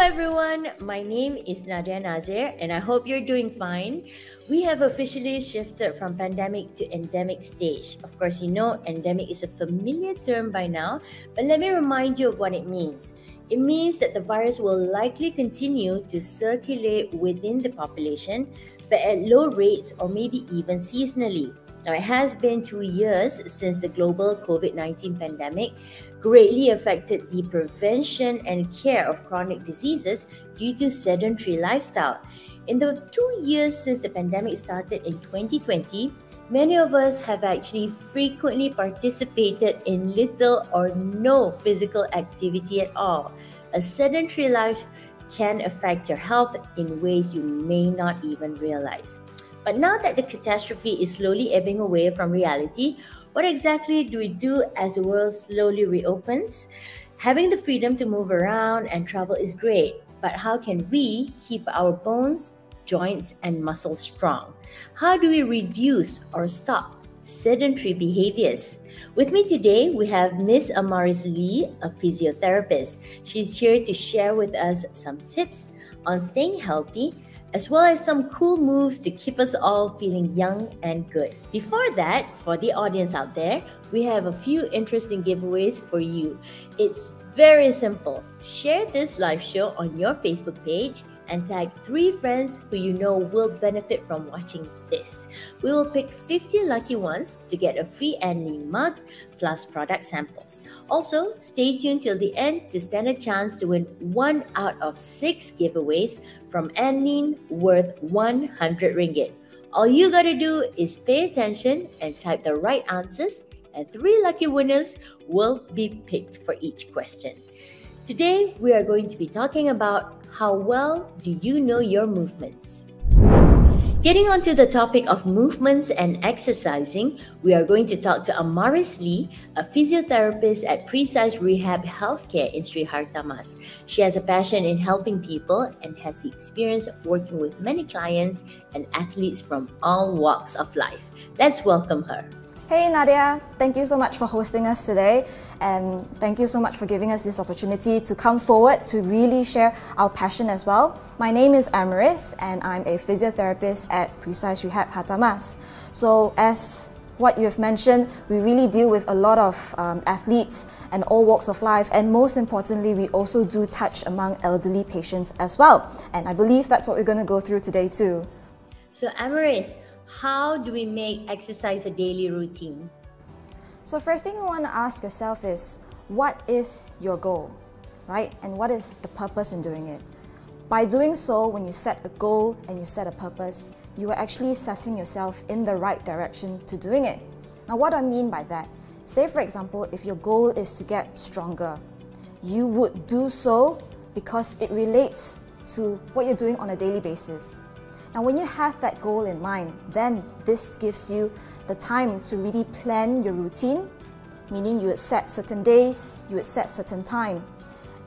everyone, my name is Nadia Nazir and I hope you're doing fine. We have officially shifted from pandemic to endemic stage. Of course, you know endemic is a familiar term by now, but let me remind you of what it means. It means that the virus will likely continue to circulate within the population, but at low rates or maybe even seasonally. Now, it has been 2 years since the global COVID-19 pandemic greatly affected the prevention and care of chronic diseases due to sedentary lifestyle. In the 2 years since the pandemic started in 2020, many of us have actually frequently participated in little or no physical activity at all. A sedentary life can affect your health in ways you may not even realize. But now that the catastrophe is slowly ebbing away from reality, what exactly do we do as the world slowly reopens? Having the freedom to move around and travel is great, but how can we keep our bones, joints, and muscles strong? How do we reduce or stop sedentary behaviors? With me today, we have Ms. Amaris Lee, a physiotherapist. She's here to share with us some tips on staying healthy, as well as some cool moves to keep us all feeling young and good. Before that, for the audience out there, we have a few interesting giveaways for you. It's very simple. Share this live show on your Facebook page and tag 3 friends who you know will benefit from watching this. We will pick 50 lucky ones to get a free Anlene mug plus product samples. Also, stay tuned till the end to stand a chance to win 1 out of 6 giveaways from Anlene worth 100 ringgit. All you gotta do is pay attention and type the right answers, and 3 lucky winners will be picked for each question. Today, we are going to be talking about how well do you know your movements? Getting on to the topic of movements and exercising, we are going to talk to Amaris Lee, a physiotherapist at Precise Rehab Healthcare in Sri Hartamas. She has a passion in helping people and has the experience of working with many clients and athletes from all walks of life. Let's welcome her. Hey Nadia, thank you so much for hosting us today, and thank you so much for giving us this opportunity to come forward to really share our passion as well. My name is Amaris and I'm a physiotherapist at Precise Rehab Hartamas. So as what you have mentioned, we really deal with a lot of athletes and all walks of life, and most importantly, we also do touch among elderly patients as well. And I believe that's what we're going to go through today too. So Amaris, how do we make exercise a daily routine? So first thing you want to ask yourself is, what is your goal, right? And what is the purpose in doing it? By doing so, when you set a goal and you set a purpose, you are actually setting yourself in the right direction to doing it. Now, what I mean by that, say for example, if your goal is to get stronger, you would do so because it relates to what you're doing on a daily basis. Now, when you have that goal in mind, then this gives you the time to really plan your routine, meaning you would set certain days, you would set certain time.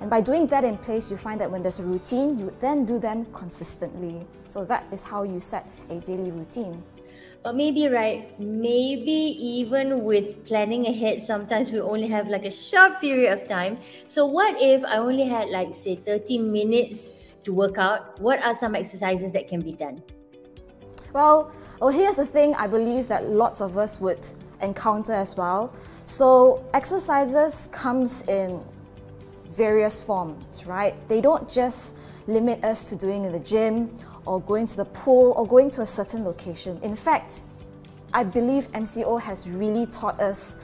And by doing that in place, you find that when there's a routine, you would then do them consistently. So that is how you set a daily routine. But maybe even with planning ahead, sometimes we only have like a short period of time. So what if I only had like say 30 minutes to work out? What are some exercises that can be done? Well, here's the thing I believe that lots of us would encounter as well. So exercises comes in various forms, right? They don't just limit us to doing in the gym or going to the pool or going to a certain location. In fact, I believe MCO has really taught us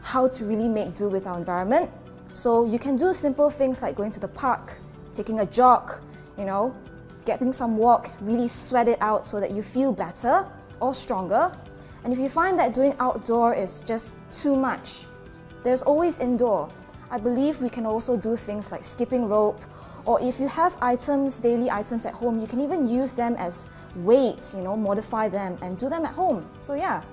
how to really make do with our environment. So you can do simple things like going to the park, taking a jog, getting some walk, really sweat it out so that you feel better or stronger. And if you find that doing outdoor is just too much, there's always indoor. I believe we can also do things like skipping rope, or if you have daily items at home, you can even use them as weights, modify them and do them at home. So yeah.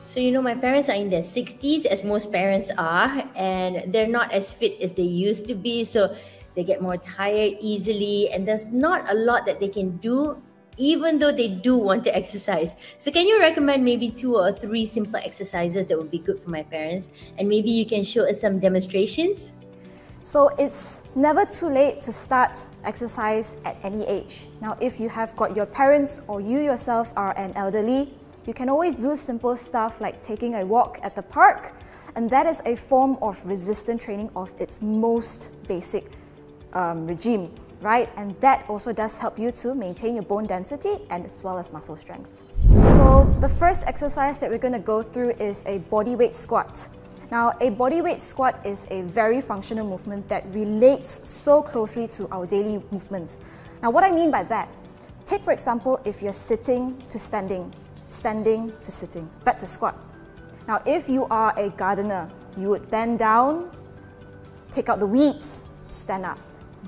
So my parents are in their 60s, as most parents are, and they're not as fit as they used to be. So they get more tired easily, and there's not a lot that they can do, even though they do want to exercise. So can you recommend maybe 2 or 3 simple exercises that would be good for my parents? And maybe you can show us some demonstrations? So it's never too late to start exercise at any age. Now, if you have got your parents or you yourself are an elderly, you can always do simple stuff like taking a walk at the park, and that is a form of resistance training of its most basic regime, right? And that also does help you to maintain your bone density and as well as muscle strength. So the first exercise that we're going to go through is a bodyweight squat. Now, a bodyweight squat is a very functional movement that relates so closely to our daily movements. Now, what I mean by that, take for example, if you're sitting to standing, standing to sitting, that's a squat. Now, if you are a gardener, you would bend down, take out the weeds, stand up.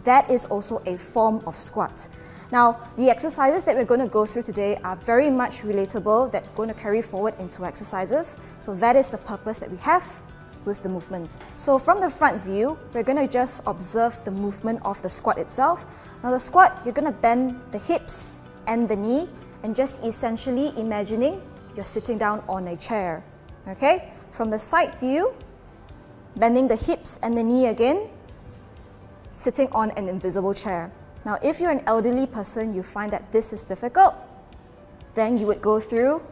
That is also a form of squat. Now, the exercises that we're going to go through today are very much relatable, that are going to carry forward into exercises. So that is the purpose that we have with the movements. So from the front view, we're going to just observe the movement of the squat itself. Now the squat, you're going to bend the hips and the knee and just essentially imagining you're sitting down on a chair. Okay? From the side view, bending the hips and the knee again, sitting on an invisible chair. Now if you're an elderly person, you find that this is difficult, then you would go through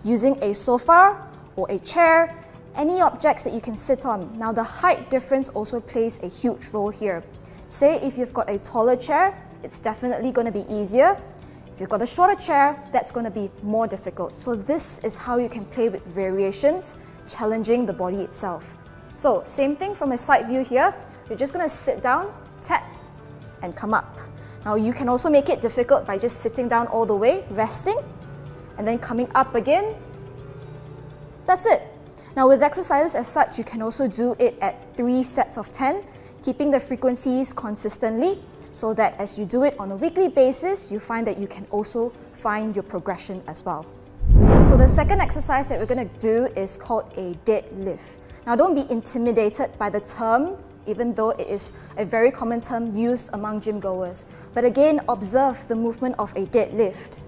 using a sofa or a chair, any objects that you can sit on. Now the height difference also plays a huge role here. Say if you've got a taller chair, it's definitely going to be easier. If you've got a shorter chair, that's going to be more difficult. So this is how you can play with variations, challenging the body itself. So same thing from a side view here, you're just going to sit down, tap, and come up. Now you can also make it difficult by just sitting down all the way, resting, and then coming up again. That's it. Now with exercises as such, you can also do it at 3 sets of 10, keeping the frequencies consistently so that as you do it on a weekly basis, you find that you can also find your progression as well. So the second exercise that we're going to do is called a deadlift. Now don't be intimidated by the term, even though it is a very common term used among gym goers. But again, observe the movement of a deadlift.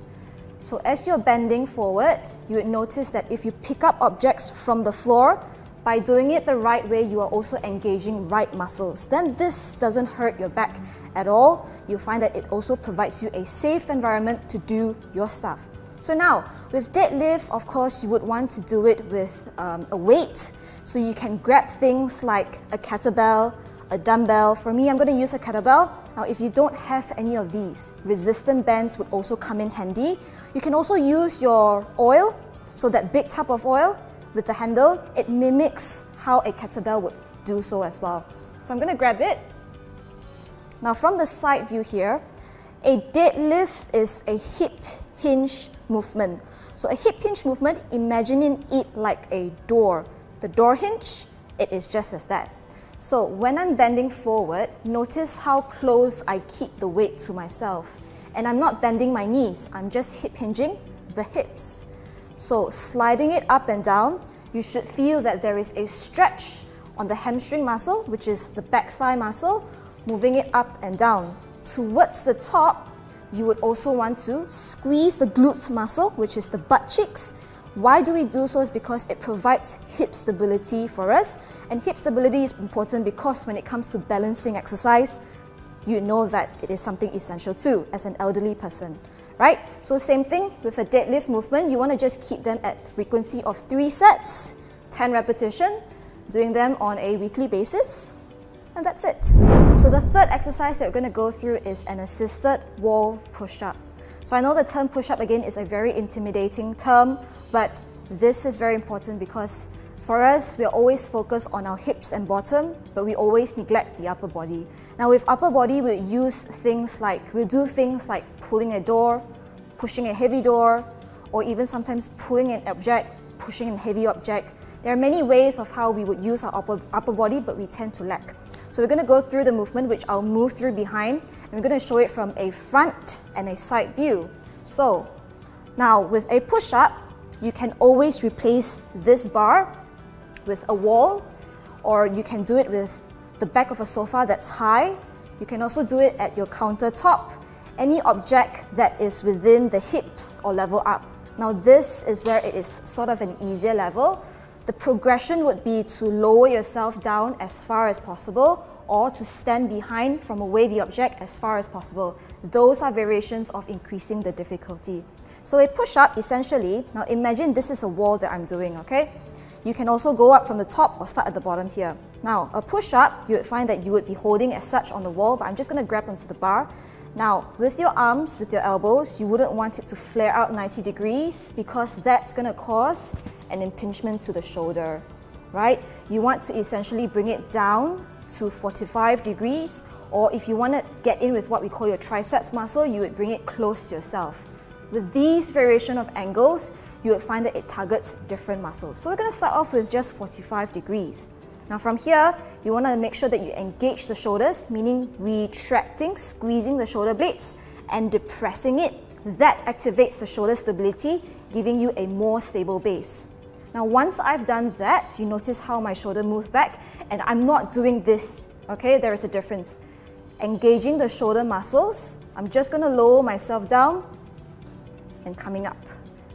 So as you're bending forward, you would notice that if you pick up objects from the floor, by doing it the right way, you are also engaging right muscles. Then this doesn't hurt your back at all. You'll find that it also provides you a safe environment to do your stuff. So now, with deadlift, of course, you would want to do it with a weight. So you can grab things like a kettlebell, a dumbbell. For me, I'm going to use a kettlebell. Now, if you don't have any of these, resistant bands would also come in handy. You can also use your oil, so that big tub of oil with the handle, it mimics how a kettlebell would do so as well. So I'm going to grab it. Now from the side view here, a deadlift is a hip hinge movement. So a hip hinge movement, imagining it like a door. The door hinge, it is just as that. So when I'm bending forward, notice how close I keep the weight to myself. And I'm not bending my knees, I'm just hip hinging the hips. So sliding it up and down, you should feel that there is a stretch on the hamstring muscle, which is the back thigh muscle, moving it up and down. Towards the top, you would also want to squeeze the glutes muscle, which is the butt cheeks. Why do we do so? Is because it provides hip stability for us. And hip stability is important because when it comes to balancing exercise, you know that it is something essential too as an elderly person, right? So same thing with a deadlift movement, you want to just keep them at frequency of 3 sets, 10 repetition, doing them on a weekly basis, and that's it. So the third exercise that we're going to go through is an assisted wall push-up. So I know the term push-up again is a very intimidating term, but this is very important because for us, we're always focused on our hips and bottom, but we always neglect the upper body. Now with upper body, we'll do things like pulling a door, pushing a heavy door, or even sometimes pulling an object, pushing a heavy object. There are many ways of how we would use our upper body, but we tend to lack. So we're going to go through the movement, which I'll move through behind, and we're going to show it from a front and a side view. So now with a push-up, you can always replace this bar with a wall, or you can do it with the back of a sofa that's high. You can also do it at your countertop, any object that is within the hips or level up. Now this is where it is sort of an easier level. the progression would be to lower yourself down as far as possible or to stand behind from away the object as far as possible. Those are variations of increasing the difficulty. So a push-up, essentially, now imagine this is a wall that I'm doing, okay? You can also go up from the top or start at the bottom here. Now, a push-up, you would find that you would be holding as such on the wall, but I'm just going to grab onto the bar. Now, with your arms, with your elbows, you wouldn't want it to flare out 90 degrees because that's going to cause an impingement to the shoulder, right? You want to essentially bring it down to 45 degrees, or if you want to get in with what we call your triceps muscle, you would bring it close to yourself. With these variation of angles, you would find that it targets different muscles. So we're going to start off with just 45 degrees. Now from here, you want to make sure that you engage the shoulders, meaning retracting, squeezing the shoulder blades and depressing it. That activates the shoulder stability, giving you a more stable base. Now once I've done that, you notice how my shoulder moves back, and I'm not doing this, okay? There is a difference. Engaging the shoulder muscles, I'm just going to lower myself down and coming up.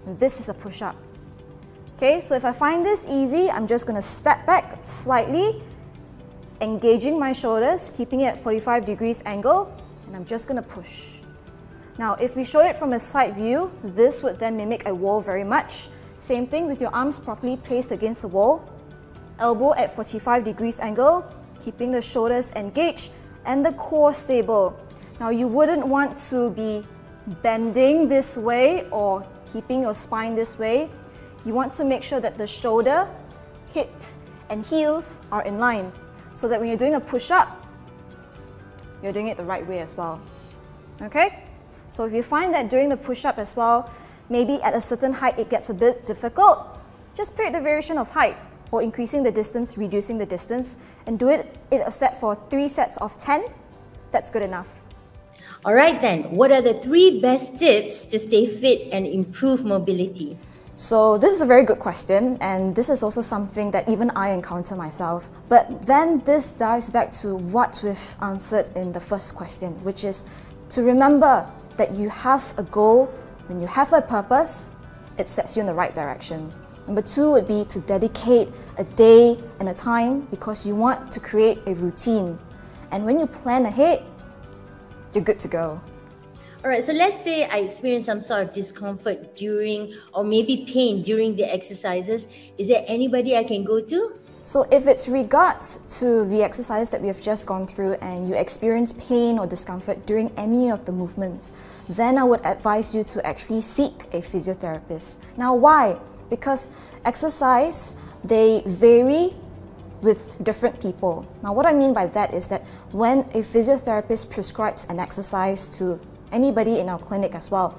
And this is a push-up. Okay, so if I find this easy, I'm just going to step back slightly, engaging my shoulders, keeping it at 45 degrees angle, and I'm just going to push. Now, if we show it from a side view, this would then mimic a wall very much. Same thing with your arms properly placed against the wall, elbow at 45 degrees angle, keeping the shoulders engaged and the core stable. Now, you wouldn't want to be bending this way or keeping your spine this way. You want to make sure that the shoulder, hip and heels are in line so that when you're doing a push-up, you're doing it the right way as well. Okay? So if you find that during the push-up as well, maybe at a certain height it gets a bit difficult, just pick the variation of height or increasing the distance, reducing the distance, and do it in a set for 3 sets of 10. That's good enough. All right then, what are the 3 best tips to stay fit and improve mobility? So this is a very good question, and this is also something that even I encounter myself. But then this dives back to what we've answered in the first question, which is to remember that you have a goal. When you have a purpose, it sets you in the right direction. Number 2 would be to dedicate a day and a time because you want to create a routine. And when you plan ahead, you're good to go. All right, so let's say I experience some sort of discomfort during or maybe pain during the exercises. Is there anybody I can go to? So if it's regards to the exercise that we have just gone through and you experience pain or discomfort during any of the movements, then I would advise you to actually seek a physiotherapist. Now why? Because exercise, they vary with different people. Now what I mean by that is that when a physiotherapist prescribes an exercise to anybody in our clinic as well,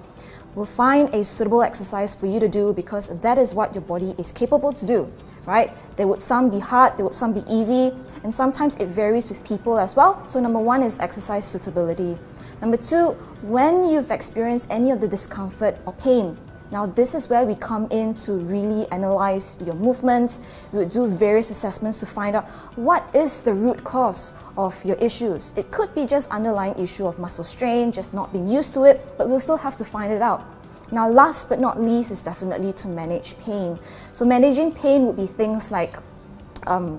we'll find a suitable exercise for you to do because that is what your body is capable to do, right? There would some be hard, there would some be easy, and sometimes it varies with people as well. So number 1 is exercise suitability. Number 2, when you've experienced any of the discomfort or pain, now this is where we come in to really analyze your movements. We would do various assessments to find out what is the root cause of your issues. It could be just underlying issue of muscle strain, just not being used to it, but we'll still have to find it out. Now last but not least is definitely to manage pain. So managing pain would be things like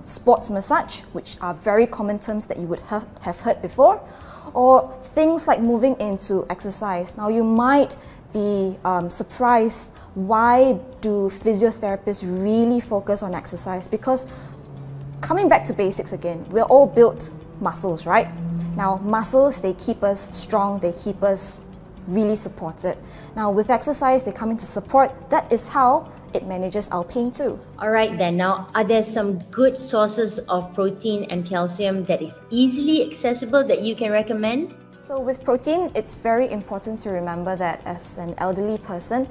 sports massage, which are very common terms that you would have heard before, or things like moving into exercise. Now you might be surprised, why do physiotherapists really focus on exercise? Because coming back to basics again, we're all built muscles, right? Now muscles, they keep us strong, they keep us really supported. Now with exercise, they come into support. That is how it manages our pain too. All right then, now are there some good sources of protein and calcium that is easily accessible that you can recommend? So with protein, it's very important to remember that as an elderly person,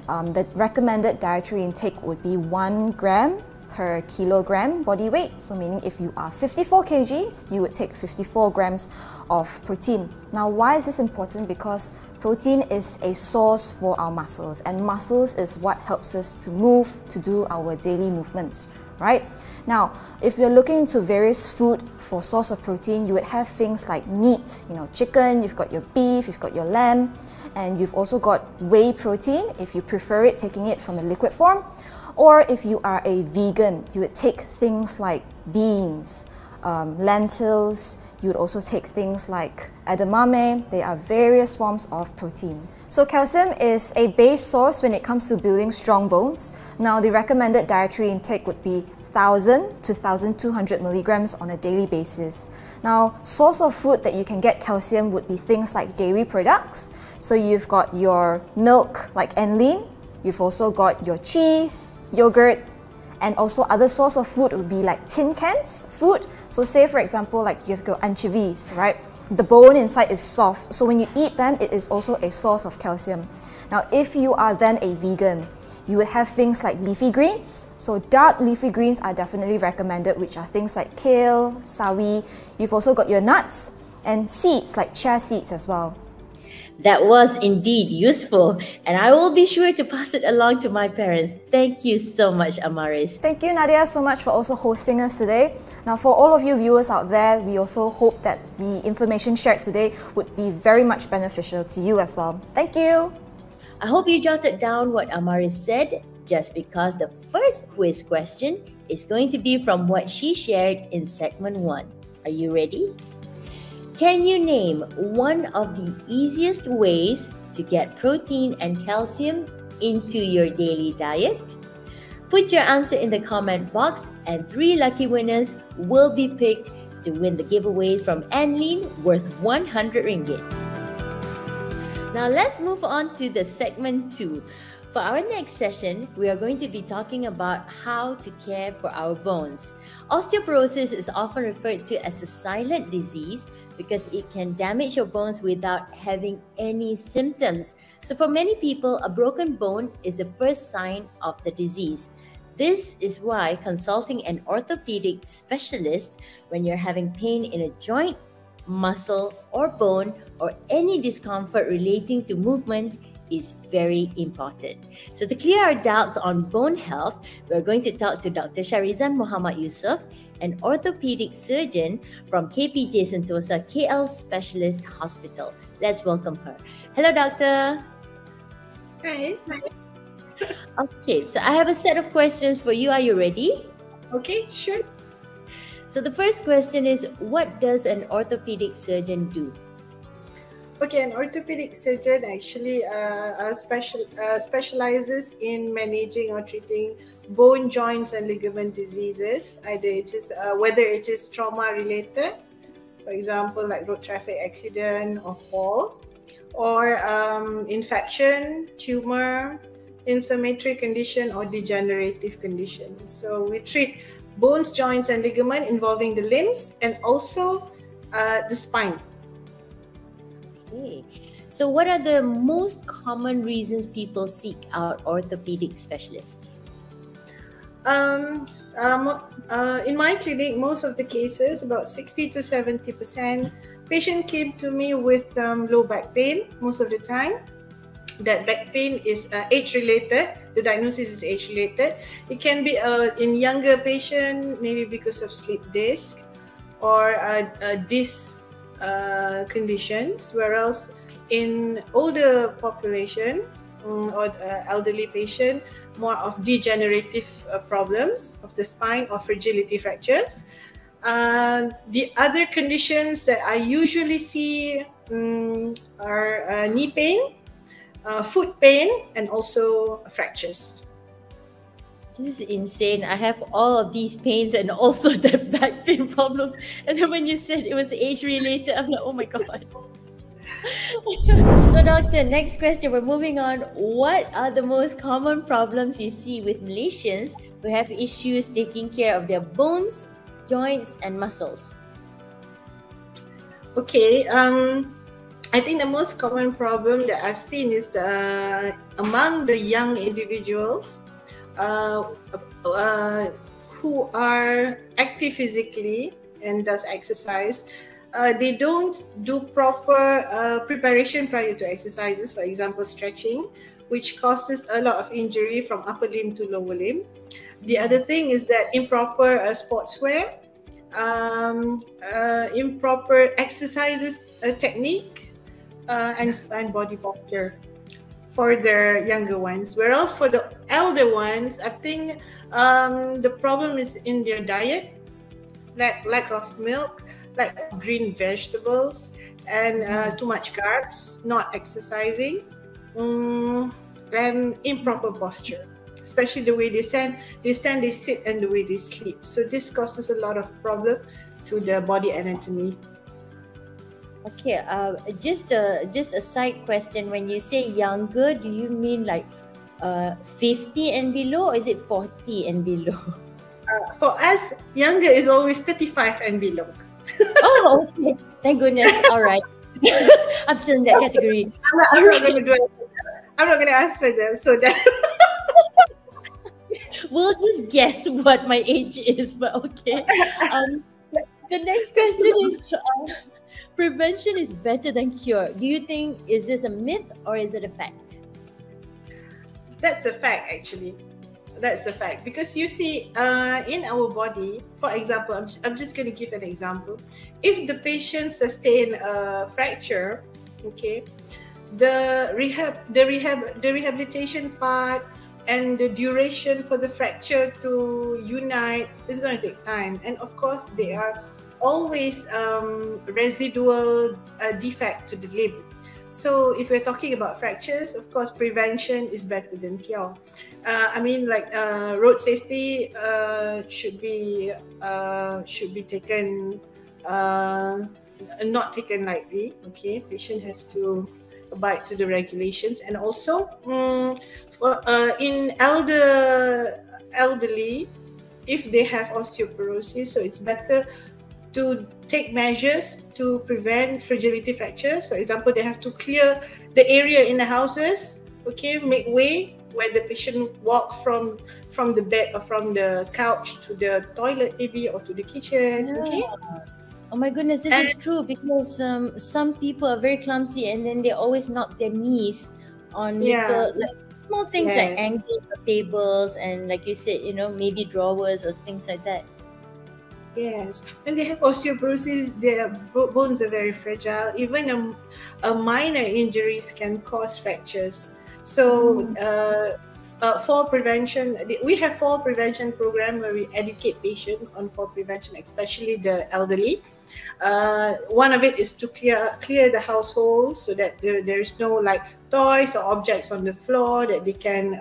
the recommended dietary intake would be 1 gram per kilogram body weight. So meaning if you are 54 kgs, you would take 54 grams of protein. Now why is this important? Because protein is a source for our muscles, and muscles is what helps us to move, to do our daily movements, right? Now, if you're looking into various food for source of protein, you would have things like meat, chicken, you've got your beef, you've got your lamb, and you've also got whey protein, if you prefer it, taking it from a liquid form. Or if you are a vegan, you would take things like beans, lentils. You would also take things like edamame. They are various forms of protein. So calcium is a base source when it comes to building strong bones. Now the recommended dietary intake would be 1,000 to 1,200 milligrams on a daily basis. Now, source of food that you can get calcium would be things like dairy products. So you've got your milk like Anlene, you've also got your cheese, yogurt, and also other source of food would be like tin cans food. So say for example, like you've got anchovies, right? The bone inside is soft, so when you eat them, it is also a source of calcium. Now, if you are then a vegan, you would have things like leafy greens. So dark leafy greens are definitely recommended, which are things like kale, sawi. You've also got your nuts and seeds like chia seeds as well. That was indeed useful, and I will be sure to pass it along to my parents. Thank you so much, Amaris. Thank you, Nadia, so much for also hosting us today. Now, for all of you viewers out there, we also hope that the information shared today would be very much beneficial to you as well. Thank you. I hope you jotted down what Amaris said, just because the first quiz question is going to be from what she shared in segment 1. Are you ready? Can you name one of the easiest ways to get protein and calcium into your daily diet? Put your answer in the comment box, and 3 lucky winners will be picked to win the giveaways from Anlene worth 100 ringgit. Now let's move on to the segment 2. For our next session, we are going to be talking about how to care for our bones. Osteoporosis is often referred to as a silent disease because it can damage your bones without having any symptoms. So for many people, a broken bone is the first sign of the disease. This is why consulting an orthopedic specialist when you're having pain in a joint, muscle, or bone, or any discomfort relating to movement is very important. So to clear our doubts on bone health, we're going to talk to Dr. Sharizan Mohamed Yusoff, an orthopedic surgeon from KPJ Sentosa KL Specialist Hospital. Let's welcome her. Hello, doctor. Hi. Okay, so I have a set of questions for you. Are you ready? Okay, sure. So the first question is, what does an orthopedic surgeon do? Okay, an orthopedic surgeon actually specializes in managing or treating bone, joints, and ligament diseases. Either it is whether it is trauma related, for example, like road traffic accident or fall, or infection, tumor, inflammatory condition, or degenerative condition. So we treat bones, joints, and ligament involving the limbs and also the spine. Okay. So what are the most common reasons people seek out orthopedic specialists? In my clinic, most of the cases, about 60 to 70%, patient came to me with low back pain most of the time. That back pain is age-related. The diagnosis is age-related. It can be in younger patient, maybe because of slip disc or disc conditions, whereas in older population or elderly patient, more of degenerative problems of the spine or fragility fractures. The other conditions that I usually see are knee pain, foot pain, and also fractures. This is insane. I have all of these pains and also the back pain problems. And then when you said it was age-related, I'm like, oh my God. So doctor, next question, we're moving on. What are the most common problems you see with Malaysians who have issues taking care of their bones, joints, and muscles? Okay, I think the most common problem that I've seen is among the young individuals who are active physically and does exercise. They don't do proper preparation prior to exercises, for example, stretching, which causes a lot of injury from upper limb to lower limb. The other thing is that improper sportswear, improper exercises technique, and body posture. for the younger ones. Whereas for the elder ones, I think the problem is in their diet, lack of milk, lack of green vegetables, and too much carbs, not exercising, and improper posture. Especially the way they stand, they sit, and the way they sleep. So this causes a lot of problem to the body anatomy. Okay, just a side question. When you say younger, do you mean like 50 and below, or is it 40 and below? For us, younger is always 35 and below. Oh, okay. Thank goodness. All right. I'm still in that category. I'm not going to do it. I'm not going to ask for them. So that we'll just guess what my age is, but okay. The next question is, prevention is better than cure. Do you think, is this a myth or is it a fact? That's a fact, actually. That's a fact. Because you see, in our body, for example, I'm just going to give an example. If the patient sustain a fracture, okay, the rehabilitation part and the duration for the fracture to unite is going to take time. And of course, there are always residual defect to the limb. So if we're talking about fractures, of course, prevention is better than cure. I mean, like road safety should be taken, not taken lightly. Okay, patient has to abide to the regulations, and also in elderly, if they have osteoporosis, so it's better to take measures to prevent fragility fractures. For example, they have to clear the area in the houses, okay, make way where the patient walk from the bed or from the couch to the toilet maybe, or to the kitchen, okay? Oh my goodness, this is true, because some people are very clumsy and then they always knock their knees on little, like, small things like angles of tables and, like you said, you know, maybe drawers or things like that. Yes, when they have osteoporosis, their bones are very fragile. Even a minor injuries can cause fractures. So fall prevention, we have fall prevention program where we educate patients on fall prevention, especially the elderly. One of it is to clear the household so that there is no like toys or objects on the floor that they can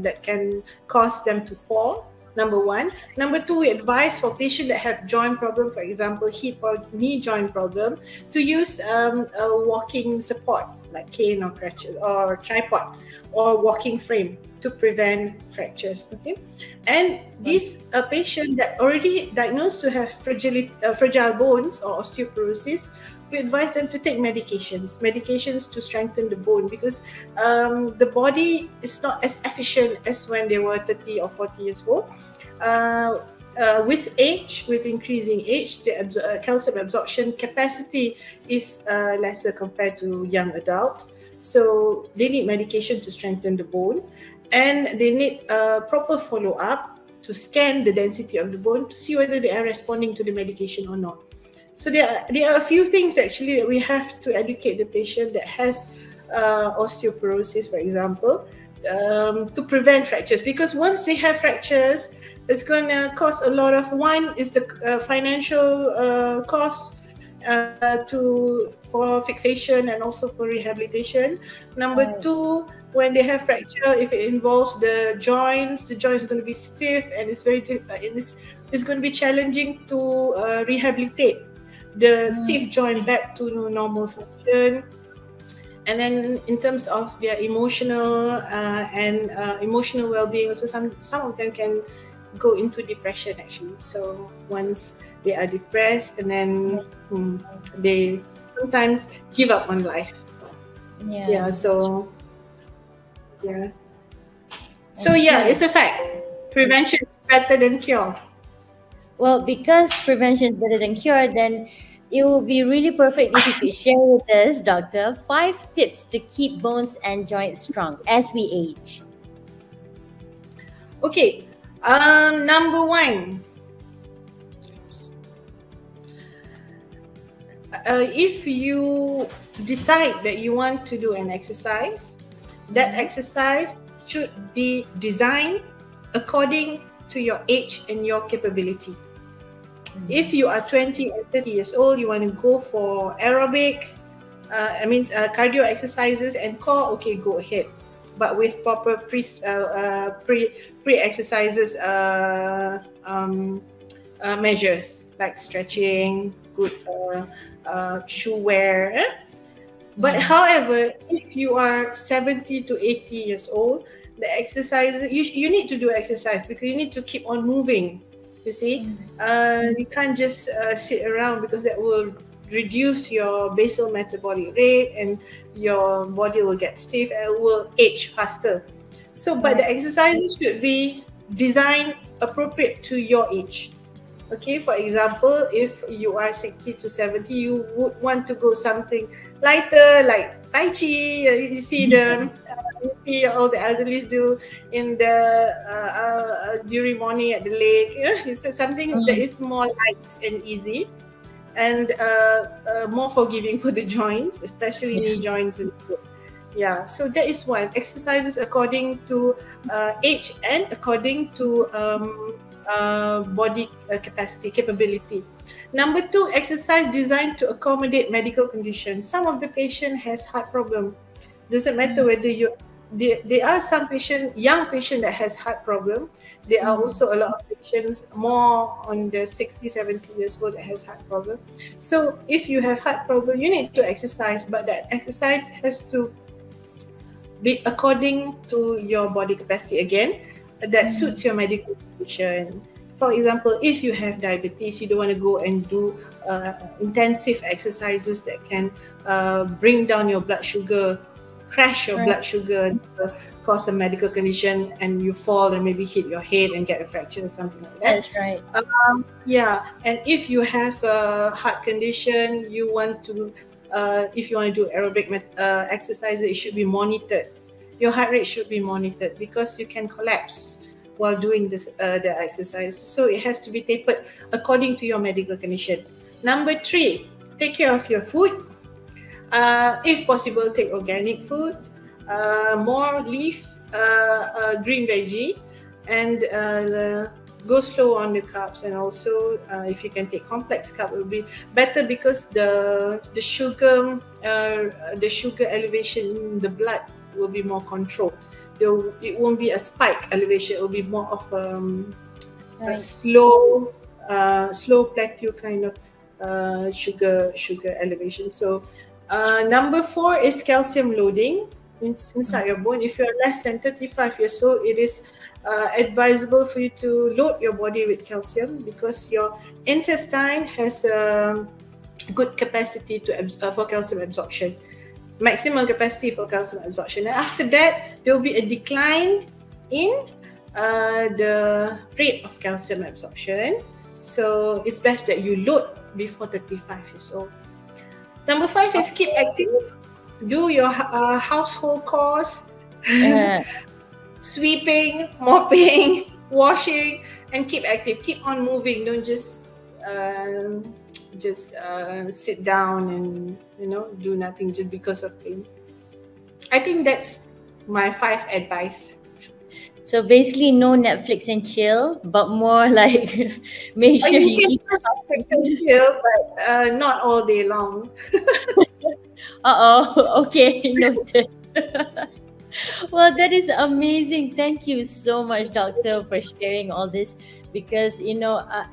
that can cause them to fall. Number one. Number two, we advise for patients that have joint problem, for example, hip or knee joint problem, to use a walking support like cane or crutches or tripod or walking frame to prevent fractures. Okay, and this patient that already diagnosed to have fragile bones or osteoporosis, we advise them to take medications to strengthen the bone, because the body is not as efficient as when they were 30 or 40 years old. With age, with increasing age, the calcium absorption capacity is lesser compared to young adults. So they need medication to strengthen the bone, and they need proper follow-up to scan the density of the bone to see whether they are responding to the medication or not. So there are a few things actually that we have to educate the patient that has osteoporosis, for example, to prevent fractures. Because once they have fractures, it's going to cost a lot of, one is the financial cost for fixation and also for rehabilitation. Number two, when they have fracture, if it involves the joints is going to be stiff, and it's going to be challenging to rehabilitate the stiff joint back to normal function. And then in terms of their emotional and emotional well-being, also some of them can go into depression actually. So once they are depressed, and then they sometimes give up on life. So it's a fact. Prevention is better than cure. Well, because prevention is better than cure, then it will be really perfect if you could share with us, Doctor, 5 tips to keep bones and joints strong as we age. Okay, number 1. If you decide that you want to do an exercise, that exercise should be designed according to your age and your capability. If you are 20 and 30 years old, you want to go for aerobic, cardio exercises and core, okay, go ahead. But with proper pre-exercises measures like stretching, good shoe wear. But however, if you are 70 to 80 years old, the exercises, you need to do exercise because you need to keep on moving. You see, you can't just sit around because that will reduce your basal metabolic rate and your body will get stiff and will age faster. So, but the exercises should be designed appropriate to your age. Okay, for example, if you are 60 to 70, you would want to go something lighter like Tai Chi. You see you see all the elderly do in the during morning at the lake. It's something that is more light and easy, and more forgiving for the joints, especially knee joints and foot. Yeah, so that is one. Exercises according to age and according to body capacity, capability. Number two, exercise designed to accommodate medical conditions. Some of the patient has heart problem. Doesn't matter whether there are some young patient that has heart problem. There are also a lot of patients more on the 60, 70 years old that has heart problem. So if you have heart problem, you need to exercise, but that exercise has to be according to your body capacity again, that suits your medical condition. For example, if you have diabetes, you don't want to go and do intensive exercises that can bring down your blood sugar, crash your blood sugar, cause a medical condition, and you fall and maybe hit your head and get a fracture or something like that. That's right. Yeah, and if you have a heart condition, you want to, if you want to do aerobic exercises, it should be monitored. Your heart rate should be monitored because you can collapse while doing this the exercise. So it has to be tapered according to your medical condition. Number three, take care of your food. If possible, take organic food, more leaf, green veggie, and go slow on the carbs. And also, if you can take complex carb, it will be better because the sugar elevation in the blood will be more controlled. It won't be a spike elevation. It will be more of a slow plateau kind of sugar elevation. So number four is calcium loading inside your bone. If you are less than 35 years old, it is advisable for you to load your body with calcium because your intestine has a good capacity for calcium absorption. Maximum capacity for calcium absorption. And after that, there will be a decline in the rate of calcium absorption. So it's best that you load before 35 years old. Number five is keep active. Do your household chores, sweeping, mopping, washing, and keep active. Keep on moving. Don't just sit down and do nothing just because of pain. I think that's my 5 advice. So basically, no Netflix and chill, but more like make sure you keep Netflix and chill, but not all day long. Okay, noted. Well, that is amazing. Thank you so much, Doctor, for sharing all this. Because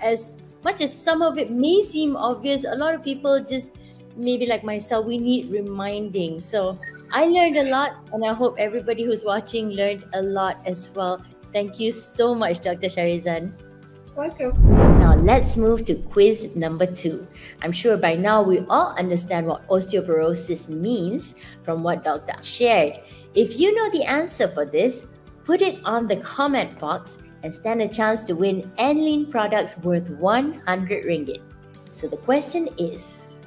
as much as some of it may seem obvious, a lot of people just, maybe like myself, we need reminding. So I learned a lot, and I hope everybody who's watching learned a lot as well. Thank you so much, Dr. Sharizan. Welcome. Now let's move to quiz number 2. I'm sure by now we all understand what osteoporosis means from what Doctor shared. If you know the answer for this, put it on the comment box and stand a chance to win Anlene products worth 100 ringgit. So the question is,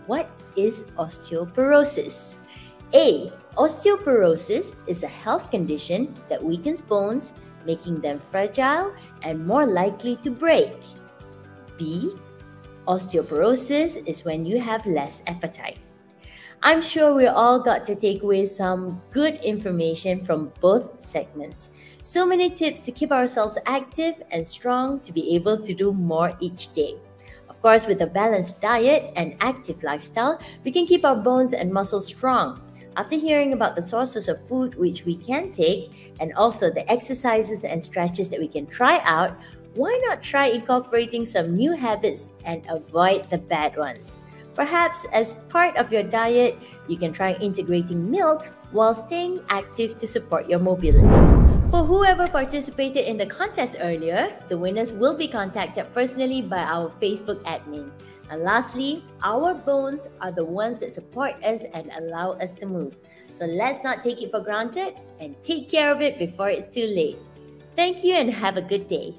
what is osteoporosis? A. Osteoporosis is a health condition that weakens bones, making them fragile and more likely to break. B. Osteoporosis is when you have less appetite. I'm sure we all got to take away some good information from both segments. So many tips to keep ourselves active and strong to be able to do more each day. Of course, with a balanced diet and active lifestyle, we can keep our bones and muscles strong. After hearing about the sources of food which we can take and also the exercises and stretches that we can try out, why not try incorporating some new habits and avoid the bad ones? Perhaps as part of your diet, you can try integrating milk while staying active to support your mobility. For whoever participated in the contest earlier, the winners will be contacted personally by our Facebook admin. And lastly, our bones are the ones that support us and allow us to move. So let's not take it for granted and take care of it before it's too late. Thank you and have a good day.